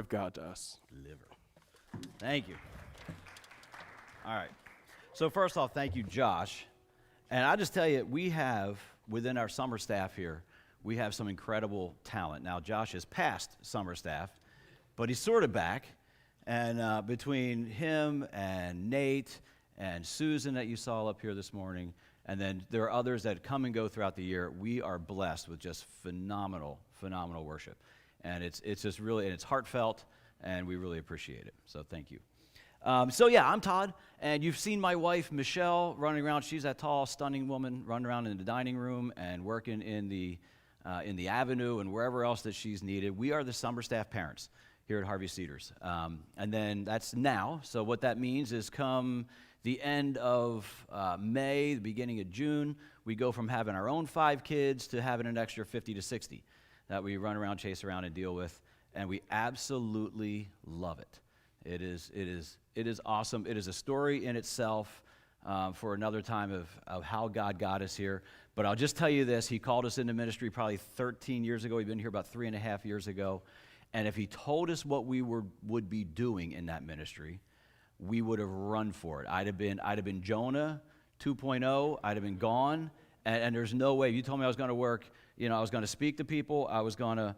of God to us. Liver. Thank you. All right. So first off, thank you, Josh. And I'll just tell you, we have, within our summer staff here, we have some incredible talent. Now, Josh is past summer staff, but he's sort of back. And between him and Nate and Susan that you saw up here this morning, and then there are others that come and go throughout the year, we are blessed with just phenomenal worship. And it's just really, and it's heartfelt, and we really appreciate it. So thank you. I'm Todd, and you've seen my wife, Michelle, running around. She's that tall, stunning woman running around in the dining room and working in the avenue and wherever else that she's needed. We are the summer staff parents here at Harvey Cedars. And then that's now. So what that means is come the end of May, the beginning of June, we go from having our own 5 kids to having an extra 50 to 60 that we run around, chase around, and deal with. And we absolutely love it. It is awesome. It is a story in itself for another time of how God got us here. But I'll just tell you this. He called us into ministry probably 13 years ago. We've been here about 3.5 years ago. And if he told us what we would be doing in that ministry, we would have run for it. I'd have been Jonah 2.0. I'd have been gone. And there's no way. If you told me I was going to work, I was going to speak to people. I was going to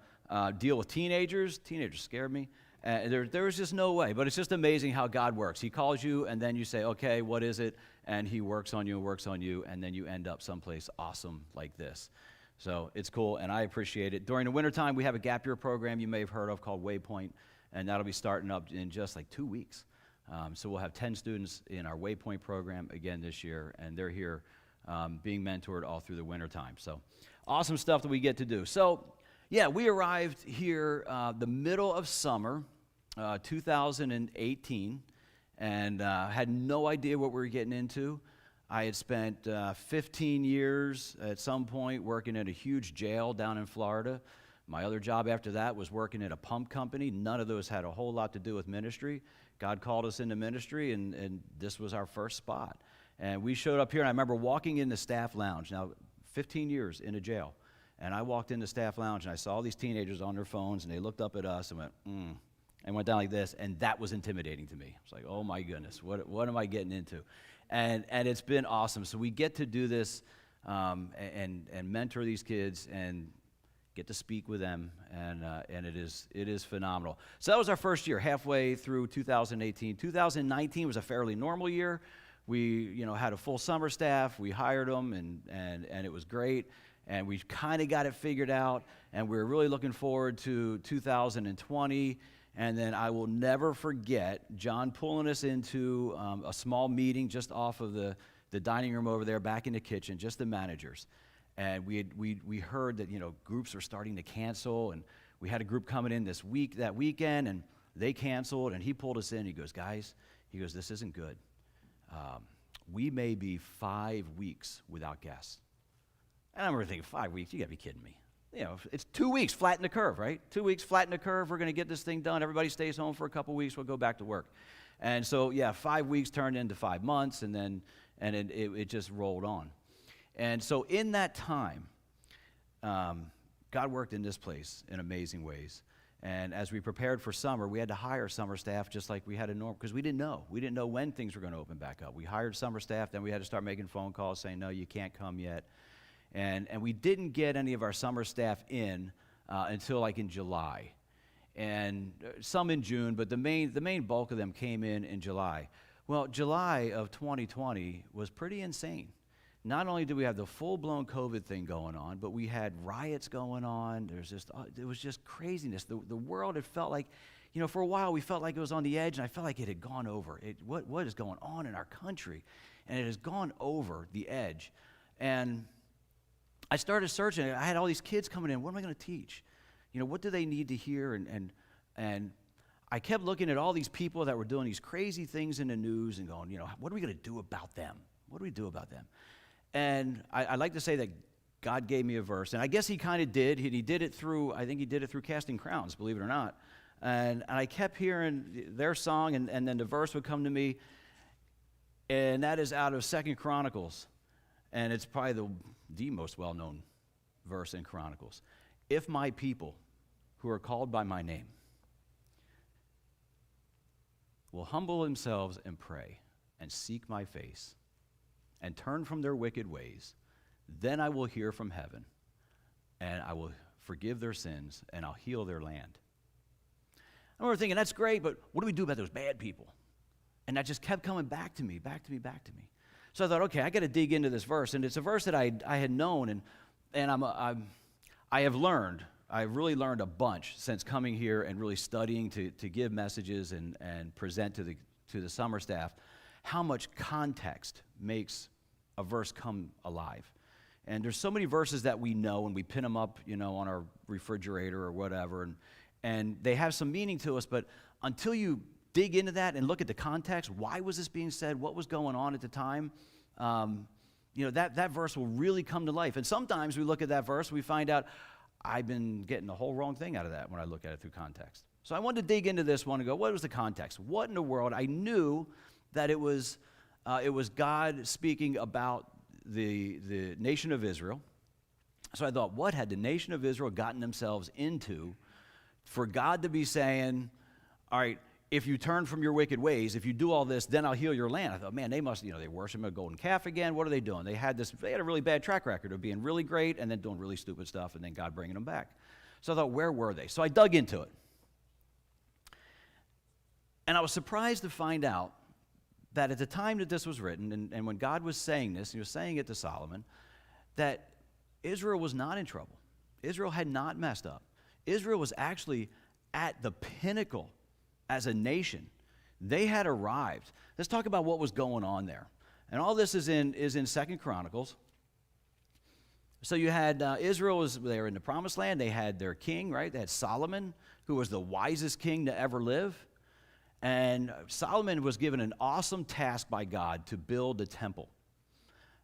deal with teenagers. Teenagers scared me. There was just no way. But it's just amazing how God works. He calls you, and then you say, okay, what is it? And he works on you, and then you end up someplace awesome like this. So it's cool, and I appreciate it. During the wintertime, we have a gap year program you may have heard of called Waypoint, and that'll be starting up in just like 2 weeks. So we'll have 10 students in our Waypoint program again this year, and they're here being mentored all through the wintertime. So awesome stuff that we get to do. So, yeah, we arrived here the middle of summer, 2018, and had no idea what we were getting into. I had spent 15 years at some point working at a huge jail down in Florida. My other job after that was working at a pump company. None of those had a whole lot to do with ministry. God called us into ministry, and this was our first spot. And we showed up here, and I remember walking in the staff lounge. Now, 15 years in a jail. And I walked in the staff lounge, and I saw all these teenagers on their phones, and they looked up at us and went, and went down like this, and that was intimidating to me. It's like, oh my goodness, what am I getting into? And it's been awesome. So we get to do this and mentor these kids and get to speak with them, and it is phenomenal. So that was our first year, halfway through 2018. 2019 was a fairly normal year. We had a full summer staff. We hired them, and it was great. And we kind of got it figured out, and we were really looking forward to 2020. And then I will never forget John pulling us into a small meeting just off of the dining room over there, back in the kitchen, just the managers. And we heard that groups were starting to cancel, and we had a group coming in that weekend, and they canceled. And he pulled us in. He goes, guys, this isn't good. We may be 5 weeks without guests. And I remember thinking, 5 weeks? You got to be kidding me. It's 2 weeks, flatten the curve, right? 2 weeks, flatten the curve. We're going to get this thing done. Everybody stays home for a couple weeks. We'll go back to work. And so, 5 weeks turned into 5 months, and then it just rolled on. And so in that time, God worked in this place in amazing ways. And as we prepared for summer, we had to hire summer staff just like we had a normal, because we didn't know. We didn't know when things were going to open back up. We hired summer staff, then we had to start making phone calls saying, no, you can't come yet. And we didn't get any of our summer staff in until like in July. And some in June, but the main bulk of them came in July. Well, July of 2020 was pretty insane. Not only did we have the full-blown COVID thing going on, but we had riots going on. It was just craziness. The world, it felt like, for a while we felt like it was on the edge, and I felt like it had gone over. What is going on in our country? And it has gone over the edge. And I started searching. I had all these kids coming in. What am I going to teach? What do they need to hear? And I kept looking at all these people that were doing these crazy things in the news and going, what are we going to do about them? What do we do about them? And I like to say that God gave me a verse, and I guess he kind of did. He did it through, I think he did it through Casting Crowns, believe it or not. And I kept hearing their song, and then the verse would come to me, and that is out of 2 Chronicles. And it's probably the most well-known verse in Chronicles. If my people, who are called by my name, will humble themselves and pray and seek my face and turn from their wicked ways, then I will hear from heaven and I will forgive their sins and I'll heal their land. I remember thinking, that's great, but what do we do about those bad people? And that just kept coming back to me. So I thought, okay, I got to dig into this verse. And it's a verse that I had known, and I've really learned a bunch since coming here and really studying to give messages and present to the summer staff, how much context makes a verse come alive. And there's so many verses that we know, and we pin them up, on our refrigerator or whatever, and they have some meaning to us, but until you dig into that and look at the context, why was this being said, what was going on at the time, that verse will really come to life. And sometimes we look at that verse, we find out, I've been getting the whole wrong thing out of that when I look at it through context. So I wanted to dig into this one and go, what was the context? What in the world? I knew that it was God speaking about the nation of Israel. So I thought, what had the nation of Israel gotten themselves into for God to be saying, all right, if you turn from your wicked ways, if you do all this, then I'll heal your land. I thought, man, they must, they worship a golden calf again. What are they doing? They had a really bad track record of being really great and then doing really stupid stuff and then God bringing them back. So I thought, where were they? So I dug into it. And I was surprised to find out that at the time that this was written, and when God was saying this, he was saying it to Solomon, that Israel was not in trouble. Israel had not messed up. Israel was actually at the pinnacle as a nation. They had arrived. Let's talk about what was going on there. And all this is in 2 Chronicles. So you had Israel, they were in the promised land. They had their king, right? They had Solomon, who was the wisest king to ever live. And Solomon was given an awesome task by God to build the temple.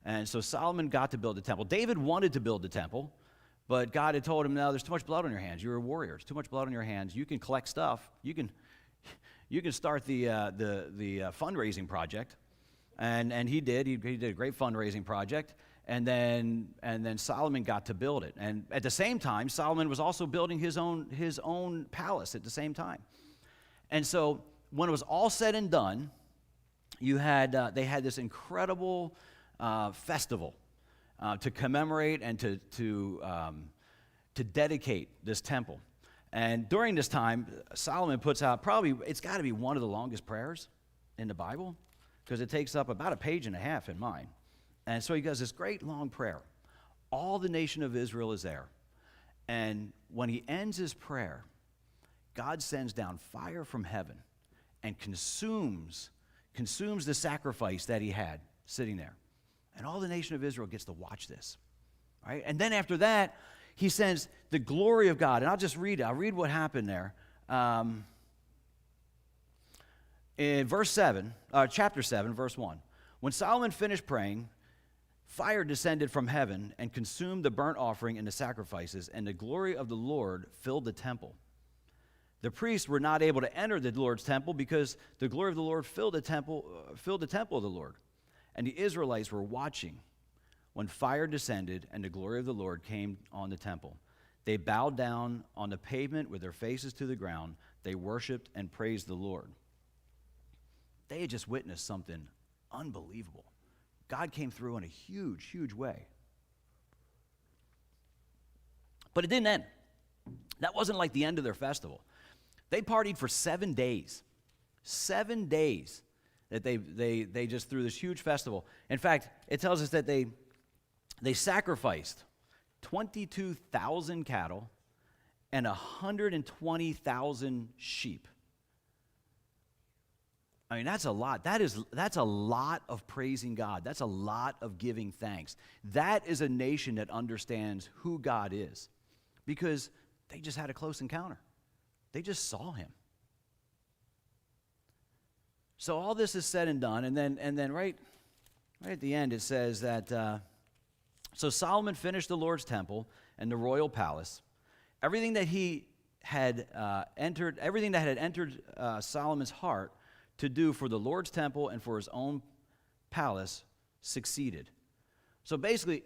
And so Solomon got to build the temple. David wanted to build the temple, but God had told him, no, there's too much blood on your hands. You're a warrior. There's too much blood on your hands. You can collect stuff. You can start the fundraising project. And he did. He did a great fundraising project. And then Solomon got to build it. And at the same time, Solomon was also building his own palace at the same time. And so when it was all said and done, they had this incredible festival to commemorate and to dedicate this temple. And during this time, Solomon puts out it's got to be one of the longest prayers in the Bible, because it takes up about a page and a half in mine. And so he does this great long prayer. All the nation of Israel is there. And when he ends his prayer, God sends down fire from heaven and consumes the sacrifice that he had sitting there. And all the nation of Israel gets to watch this. Right? And then after that, he sends the glory of God. And I'll just read it. I'll read what happened there. In chapter 7, verse 1. When Solomon finished praying, fire descended from heaven and consumed the burnt offering and the sacrifices, and the glory of the Lord filled the temple. The priests were not able to enter the Lord's temple because the glory of the Lord filled the temple of the Lord. And the Israelites were watching when fire descended and the glory of the Lord came on the temple. They bowed down on the pavement with their faces to the ground. They worshiped and praised the Lord. They had just witnessed something unbelievable. God came through in a huge, huge way. But it didn't end. That wasn't like the end of their festival. They partied for 7 days. 7 days that they just threw this huge festival. In fact, it tells us that they sacrificed 22,000 cattle and 120,000 sheep. I mean, that's a lot. That's a lot of praising God. That's a lot of giving thanks. That is a nation that understands who God is, because they just had a close encounter. They just saw him. So all this is said and done, and then right at the end it says that so Solomon finished the Lord's temple and the royal palace. Everything that had entered Solomon's heart to do for the Lord's temple and for his own palace succeeded. So basically,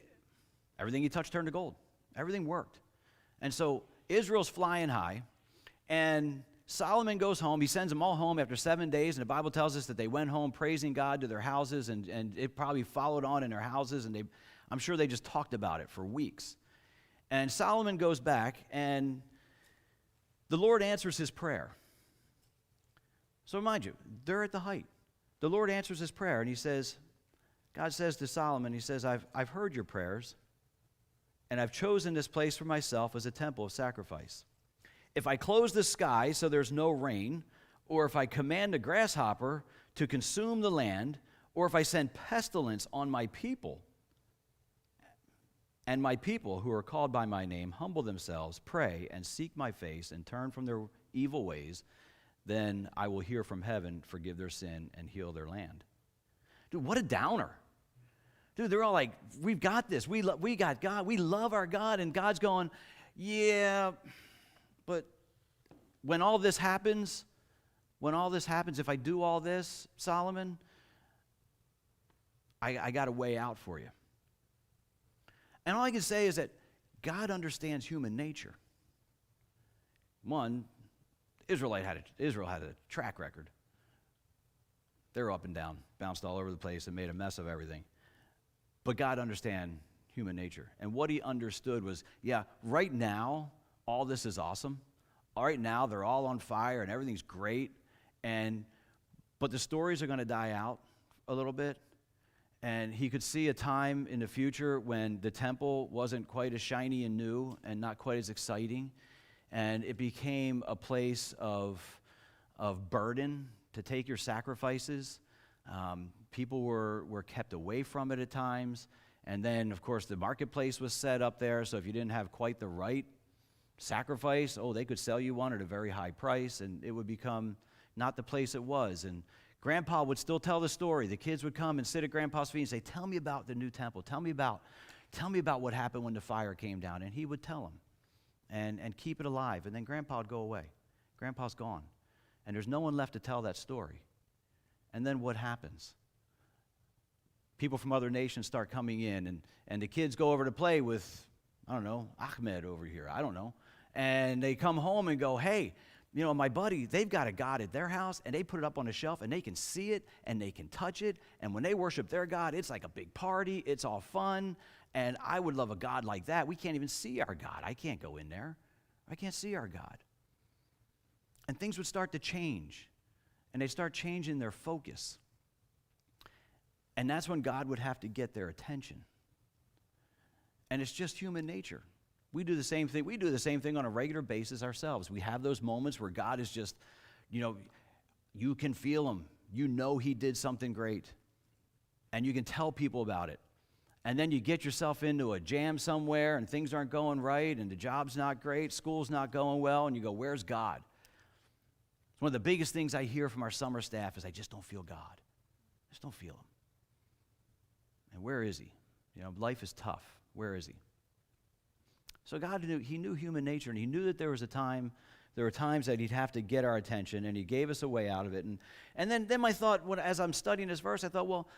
everything he touched turned to gold. Everything worked. And so Israel's flying high, and Solomon goes home. He sends them all home after 7 days, and the Bible tells us that they went home praising God to their houses, and it probably followed on in their houses, and I'm sure they just talked about it for weeks. And Solomon goes back, and the Lord answers his prayer. So mind you, they're at the height. The Lord answers his prayer, and he says, God says to Solomon, he says, I've heard your prayers, and I've chosen this place for myself as a temple of sacrifice. If I close the sky so there's no rain, or if I command a grasshopper to consume the land, or if I send pestilence on my people, and my people who are called by my name humble themselves, pray, and seek my face, and turn from their evil ways, then I will hear from heaven, forgive their sin, and heal their land. Dude, what a downer. Dude, they're all like, we've got this. We got God. We love our God. And God's going, yeah, but when all this happens, if I do all this, Solomon, I got a way out for you. And all I can say is that God understands human nature. One, Israel had a track record. They were up and down, bounced all over the place, and made a mess of everything. But God understands human nature. And what he understood was, yeah, right now, all this is awesome. All right now, they're all on fire, and everything's great. But the stories are going to die out a little bit. And he could see a time in the future when the temple wasn't quite as shiny and new and not quite as exciting. And it became a place of burden to take your sacrifices. People were kept away from it at times. And then, of course, the marketplace was set up there, so if you didn't have quite the right sacrifice, they could sell you one at a very high price, and it would become not the place it was. And Grandpa would still tell the story. The kids would come and sit at Grandpa's feet and say, tell me about the new temple. Tell me about what happened when the fire came down. And he would tell them and keep it alive. And then Grandpa would go away. Grandpa's gone. And there's no one left to tell that story. And then what happens? People from other nations start coming in, and the kids go over to play with, I don't know, Ahmed over here. I don't know. And they come home and go, hey, my buddy, they've got a God at their house, and they put it up on a shelf, and they can see it, and they can touch it, and when they worship their God, it's like a big party, it's all fun, and I would love a God like that. We can't even see our God. I can't go in there. I can't see our God. And things would start to change, and they start changing their focus, and that's when God would have to get their attention. And it's just human nature. We do the same thing. We do the same thing on a regular basis ourselves. We have those moments where God is just, you can feel him. You know he did something great. And you can tell people about it. And then you get yourself into a jam somewhere and things aren't going right and the job's not great, school's not going well, and you go, where's God? It's one of the biggest things I hear from our summer staff is I just don't feel God. I just don't feel him. And where is he? Life is tough. Where is he? So God knew human nature, and he knew that there were times that he'd have to get our attention, and he gave us a way out of it. And then my thought, as I'm studying this verse, I thought, well,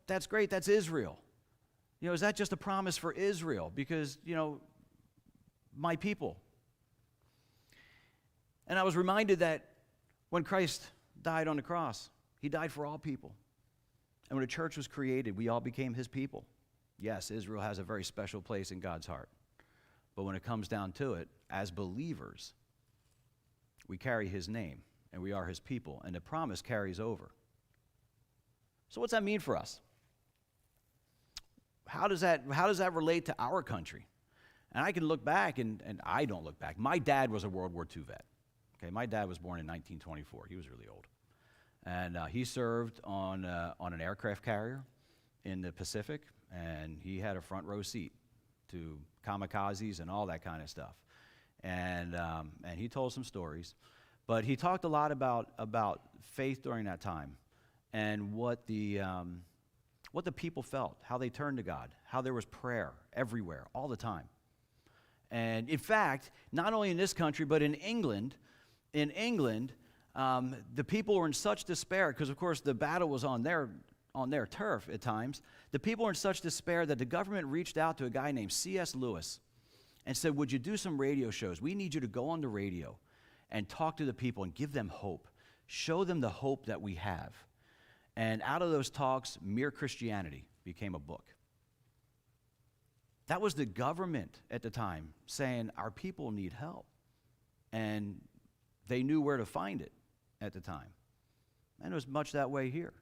that's great, that's Israel. Is that just a promise for Israel? Because, my people. And I was reminded that when Christ died on the cross, he died for all people. And when the church was created, we all became his people. Yes, Israel has a very special place in God's heart. But when it comes down to it, as believers, we carry his name, and we are his people, and the promise carries over. So what's that mean for us? How does that relate to our country? And I can look back, and I don't look back. My dad was a World War II vet. Okay, my dad was born in 1924. He was really old. And he served on an aircraft carrier in the Pacific, and he had a front row seat to kamikazes and all that kind of stuff. And he told some stories. But he talked a lot about faith during that time and what the people felt, how they turned to God, how there was prayer everywhere, all the time. And in fact, not only in this country, but in England, the people were in such despair, because of course the battle was on their turf at times. The people were in such despair that the government reached out to a guy named C.S. Lewis and said, would you do some radio shows? We need you to go on the radio and talk to the people and give them hope. Show them the hope that we have. And out of those talks, Mere Christianity became a book. That was the government at the time saying, our people need help. And they knew where to find it at the time. And it was much that way here.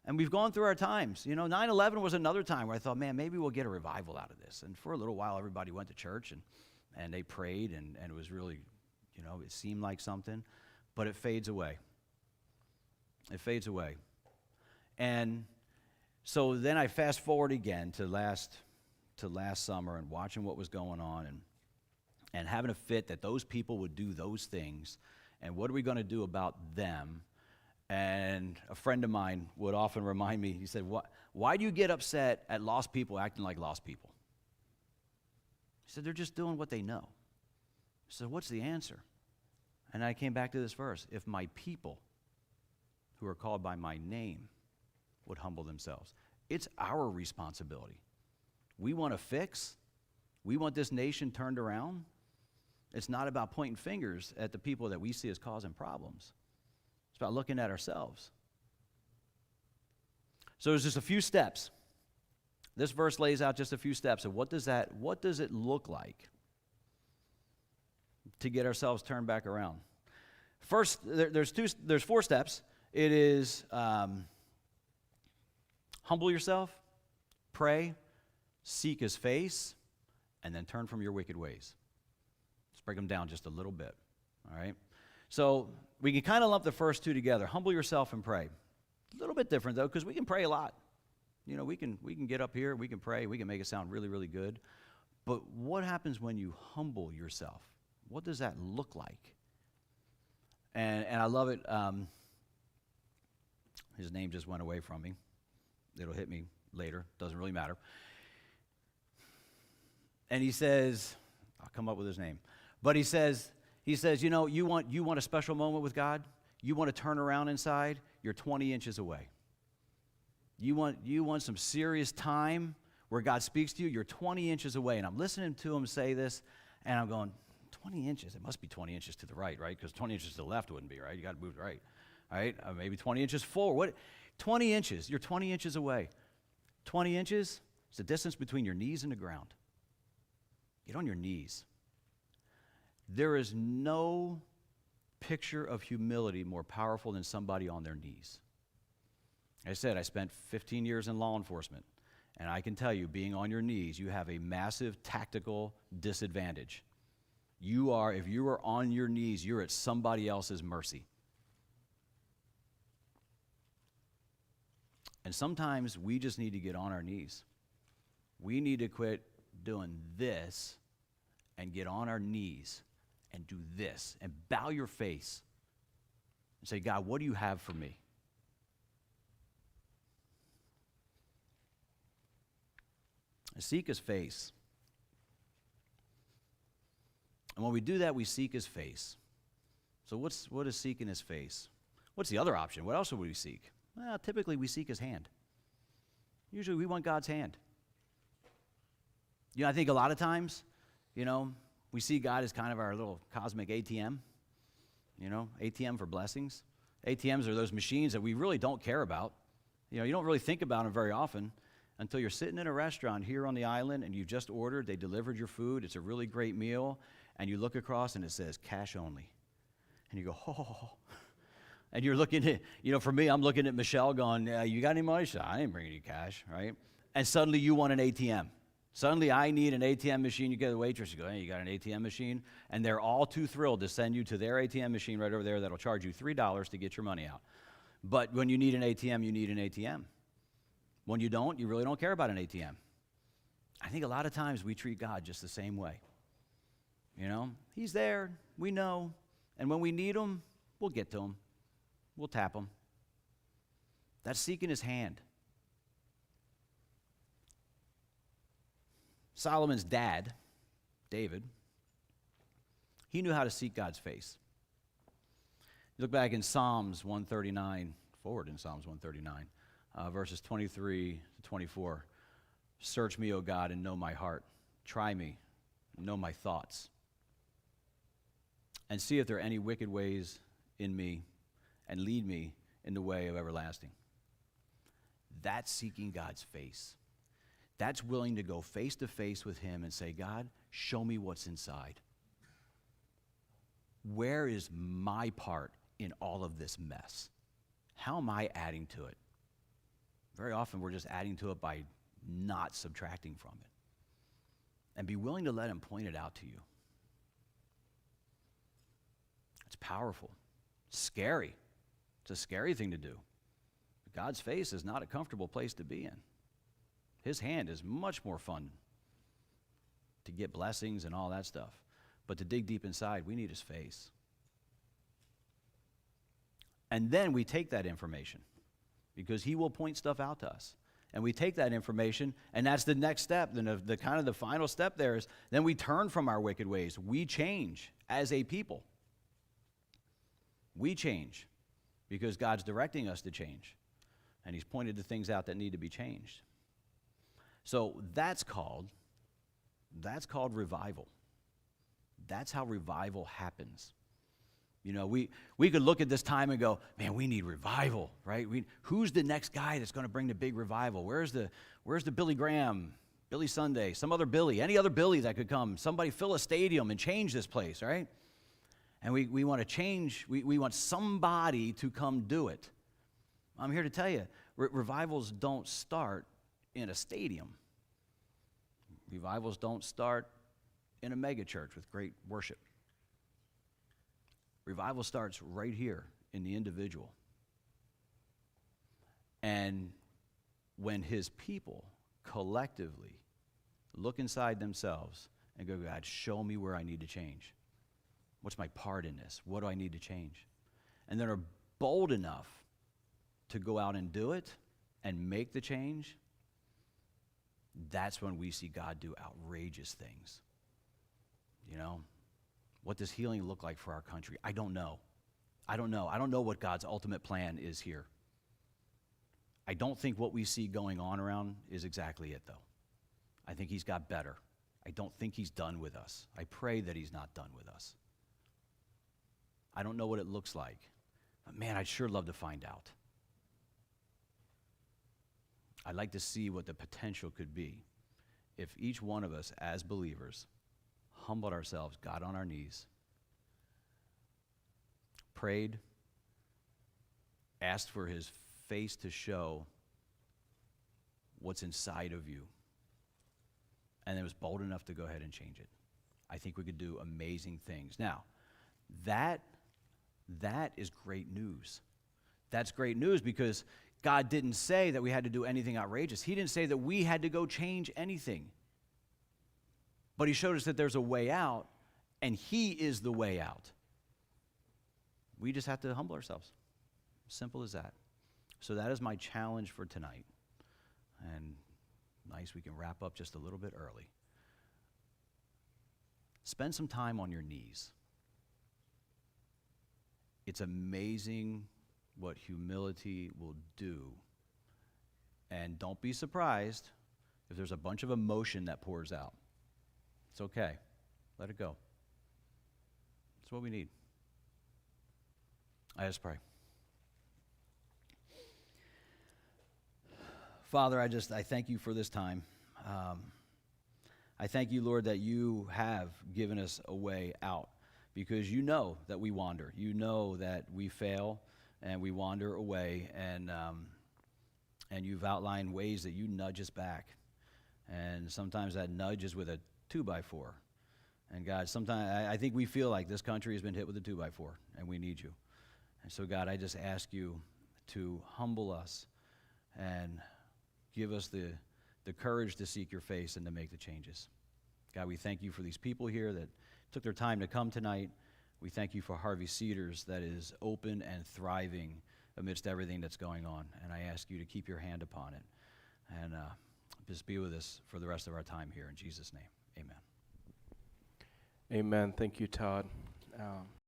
And we've gone through our times. 9/11 was another time where I thought, man, maybe we'll get a revival out of this. And for a little while, everybody went to church and they prayed, and it was really, it seemed like something. But it fades away. It fades away. And so then I fast forward again to last summer and watching what was going on and having a fit that those people would do those things. And what are we going to do about them? And a friend of mine would often remind me, he said, why do you get upset at lost people acting like lost people? He said, they're just doing what they know. I said, what's the answer? And I came back to this verse. If my people who are called by my name would humble themselves. It's our responsibility. We want to fix. We want this nation turned around. It's not about pointing fingers at the people that we see as causing problems. It's about looking at ourselves. So there's just a few steps. This verse lays out just a few steps of what does it look like to get ourselves turned back around. First, there's 4 steps. It is humble yourself, pray, seek his face, and then turn from your wicked ways. Let's break them down just a little bit, all right? So we can kind of lump the first 2 together. Humble yourself and pray. A little bit different, though, because we can pray a lot. We can get up here, we can pray, we can make it sound really, really good. But what happens when you humble yourself? What does that look like? And I love it. His name just went away from me. It'll hit me later. Doesn't really matter. And he says, I'll come up with his name. But he says, you want a special moment with God? You want to turn around inside? You're 20 inches away. You want some serious time where God speaks to you? You're 20 inches away. And I'm listening to him say this, and I'm going, 20 inches? It must be 20 inches to the right, right? Because 20 inches to the left wouldn't be, right? You got to move right. All right? Maybe 20 inches forward. 20 inches. You're 20 inches away. 20 inches is the distance between your knees and the ground. Get on your knees. There is no picture of humility more powerful than somebody on their knees. Like I said, I spent 15 years in law enforcement, and I can tell you, being on your knees, you have a massive tactical disadvantage. If you are on your knees, you're at somebody else's mercy. And sometimes we just need to get on our knees. We need to quit doing this and get on our knees and do this and bow your face and say, God, what do you have for me? And seek his face. And when we do that, we seek his face. So what is seeking his face? What's the other option? What else would we seek? Well, typically we seek his hand. Usually we want God's hand. I think a lot of times, we see God as kind of our little cosmic ATM, ATM for blessings. ATMs are those machines that we really don't care about. You don't really think about them very often until you're sitting in a restaurant here on the island and you've just ordered, they delivered your food, it's a really great meal, and you look across and it says cash only. And you go, oh. And you're looking at, for me, I'm looking at Michelle going, you got any money? She said, I ain't bringing you cash, right? And suddenly you want an ATM. Suddenly I need an ATM machine. You get the waitress, you go, hey, you got an ATM machine? And they're all too thrilled to send you to their ATM machine right over there that'll charge you $3 to get your money out. But when you need an ATM, you need an ATM. When you don't, you really don't care about an ATM. I think a lot of times we treat God just the same way. He's there, we know, and when we need him, we'll get to him. We'll tap him. That's seeking his hand. Solomon's dad, David, he knew how to seek God's face. You look back in Psalms 139, forward in Psalms 139, verses 23 to 24. Search me, O God, and know my heart. Try me, and know my thoughts. and see if there are any wicked ways in me, and lead me in the way of everlasting. That's seeking God's face. That's willing to go face to face with him and say, God, show me what's inside. Where is my part in all of this mess? How am I adding to it? Very often we're just adding to it by not subtracting from it. And be willing to let him point it out to you. It's powerful. Scary. It's a scary thing to do. God's face is not a comfortable place to be in. His hand is much more fun to get blessings and all that stuff. But to dig deep inside, we need his face. And then we take that information because he will point stuff out to us. And we take that information, and that's the next step. Then the kind of the final step there is then we turn from our wicked ways. We change as a people. We change because God's directing us to change. And he's pointed the things out that need to be changed. So that's called revival. That's how revival happens. You know, we could look at this time and go, man, we need revival, right? Who's the next guy that's going to bring the big revival? Where's the Billy Graham, Billy Sunday, some other Billy, any other Billy that could come? Somebody fill a stadium and change this place, right? And we want to change. We want somebody to come do it. I'm here to tell you, revivals don't start in a stadium. Revivals don't start in a mega church with great worship. Revival starts right here in the individual. And when his people collectively look inside themselves and go, God, show me where I need to change. What's my part in this? What do I need to change? And then are bold enough to go out and do it and make the change, that's when we see God do outrageous things. You know, what does healing look like for our country? I don't know. I don't know what God's ultimate plan is here. I don't think what we see going on around is exactly it, though. I think he's got better. I don't think he's done with us. I pray that he's not done with us. I don't know what it looks like, but man, I'd sure love to find out. I'd like to see what the potential could be if each one of us as believers humbled ourselves, got on our knees, prayed, asked for his face to show what's inside of you, and then was bold enough to go ahead and change it. I think we could do amazing things. Now, that is great news. That's great news because God didn't say that we had to do anything outrageous. He didn't say that we had to go change anything. But he showed us that there's a way out, and he is the way out. We just have to humble ourselves. Simple as that. So that is my challenge for tonight. And nice, we can wrap up just a little bit early. Spend some time on your knees. It's amazing what humility will do. And don't be surprised if there's a bunch of emotion that pours out. It's okay. Let it go. That's what we need. I just pray. Father, I thank you for this time. I thank you, Lord, that you have given us a way out because you know that we wander. You know that we fail and we wander away, and you've outlined ways that you nudge us back. And sometimes that nudge is with a 2x4. And God, sometimes I think we feel like this country has been hit with a 2x4, and we need you. And so, God, I just ask you to humble us and give us the courage to seek your face and to make the changes. God, we thank you for these people here that took their time to come tonight. We thank you for Harvey Cedars that is open and thriving amidst everything that's going on. And I ask you to keep your hand upon it. And just be with us for the rest of our time here. In Jesus' name, amen. Amen. Thank you, Todd.